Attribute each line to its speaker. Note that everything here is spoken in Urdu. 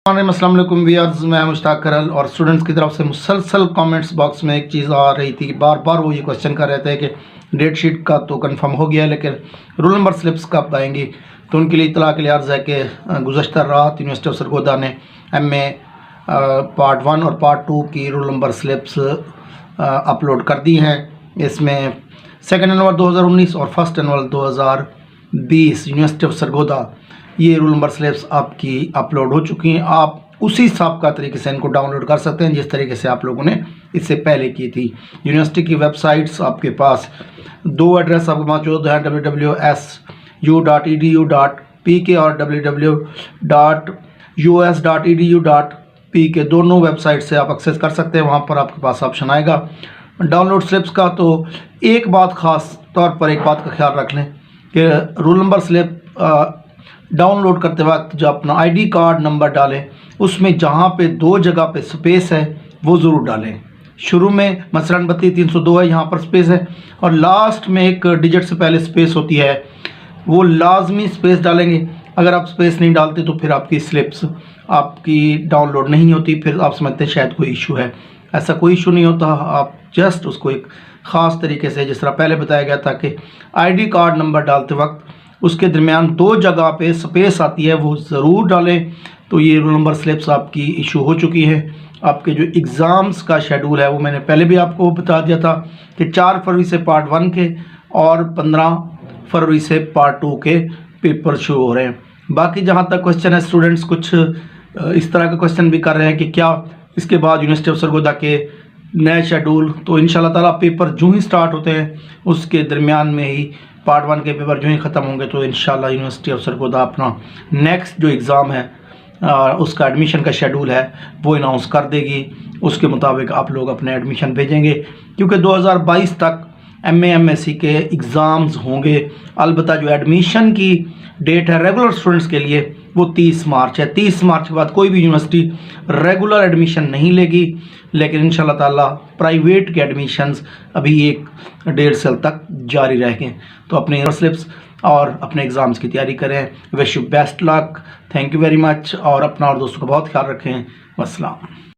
Speaker 1: السلام علیکم ویئرز، میں مشتاق کھرل اور اسٹوڈنٹس کی طرف سے مسلسل کامنٹس باکس میں ایک چیز آ رہی تھی، بار بار وہ یہ کوشچن کر رہے تھے کہ ڈیٹ شیٹ کا تو کنفرم ہو گیا ہے لیکن رول نمبر سلپس کب آئیں گی. تو ان کے لیے اطلاع کے لیے عرض ہے کہ گزشتہ رات یونیورسٹی آف سرگودا نے ایم اے پارٹ 1 اور پارٹ 2 کی رول نمبر سلپس اپلوڈ کر دی ہیں. اس میں سیکنڈ انول 2019 اور فرسٹ انول 2020 یونیورسٹی آف سرگودا یہ رول نمبر سلپس آپ کی اپلوڈ ہو چکی ہیں. آپ اسی سابقہ طریقے سے ان کو ڈاؤن لوڈ کر سکتے ہیں جس طریقے سے آپ لوگوں نے اس سے پہلے کی تھی. یونیورسٹی کی ویب سائٹس آپ کے پاس دو ایڈریس آپ کے موجود ہیں، www.su.edu.pk اور www.us.edu.pk دونوں ویب سائٹ سے آپ ایکسیس کر سکتے ہیں. وہاں پر آپ کے پاس آپشن آئے گا ڈاؤن لوڈ سلپس کا. تو ایک بات خاص طور پر ایک بات کا خیال رکھ لیں کہ roll number slip download کرتے وقت جو اپنا آئی ڈی کارڈ نمبر ڈالیں اس میں جہاں پہ دو جگہ پہ سپیس ہے وہ ضرور ڈالیں. شروع میں مثلا 32 302 ہے، یہاں پر سپیس ہے، اور لاسٹ میں ایک ڈیجٹ سے پہلے سپیس ہوتی ہے، وہ لازمی سپیس ڈالیں گے. اگر آپ سپیس نہیں ڈالتے تو پھر آپ کی سلپس آپ کی ڈاؤن لوڈ نہیں ہوتی، پھر آپ سمجھتے ہیں شاید کوئی ایشو ہے. ایسا کوئی ایشو نہیں ہوتا. آپ جسٹ اس کو ایک خاص طریقے سے جس طرح پہلے بتایا گیا تھا کہ آئی ڈی کارڈ نمبر ڈالتے وقت اس کے درمیان دو جگہ پہ سپیس آتی ہے وہ ضرور ڈالیں. تو یہ رول نمبر سلپس آپ کی ایشو ہو چکی ہے. آپ کے جو ایگزامز کا شیڈول ہے وہ میں نے پہلے بھی آپ کو بتا دیا تھا کہ 4 فروری سے پارٹ 1 کے اور 15 فروری سے پارٹ 2 کے پیپر شروع ہو رہے ہیں. باقی جہاں تک کوشچن ہے، اسٹوڈنٹس کچھ اس طرح کا کوشچن بھی کر رہے ہیں کہ کیا اس کے بعد یونیورسٹی آف سرگودا کے نئے شیڈول. تو انشاءاللہ تعالیٰ پیپر جو ہی سٹارٹ ہوتے ہیں اس کے درمیان میں ہی پارٹ 1 کے پیپر جو ہی ختم ہوں گے تو انشاءاللہ یونیورسٹی آف سرگودا اپنا نیکسٹ جو ایگزام ہے اس کا ایڈمیشن کا شیڈول ہے وہ اناؤنس کر دے گی. اس کے مطابق آپ لوگ اپنے ایڈمیشن بھیجیں گے کیونکہ 2022 تک M A M S C کے ایگزامز ہوں گے. البتہ جو ایڈمیشن کی ڈیٹ ہے ریگولر اسٹوڈنٹس کے لیے وہ 30 مارچ ہے. 30 مارچ کے بعد کوئی بھی یونیورسٹی ریگولر ایڈمیشن نہیں لے گی، لیکن انشاءاللہ تعالیٰ پرائیویٹ کے ایڈمیشنز ابھی 1-1.5 سال تک جاری رہیں گے. تو اپنے سلپس اور اپنے ایگزامز کی تیاری کریں. Wish you best luck. Thank you very much, اور اپنا اور دوستوں کا بہت خیال رکھیں. والسلام.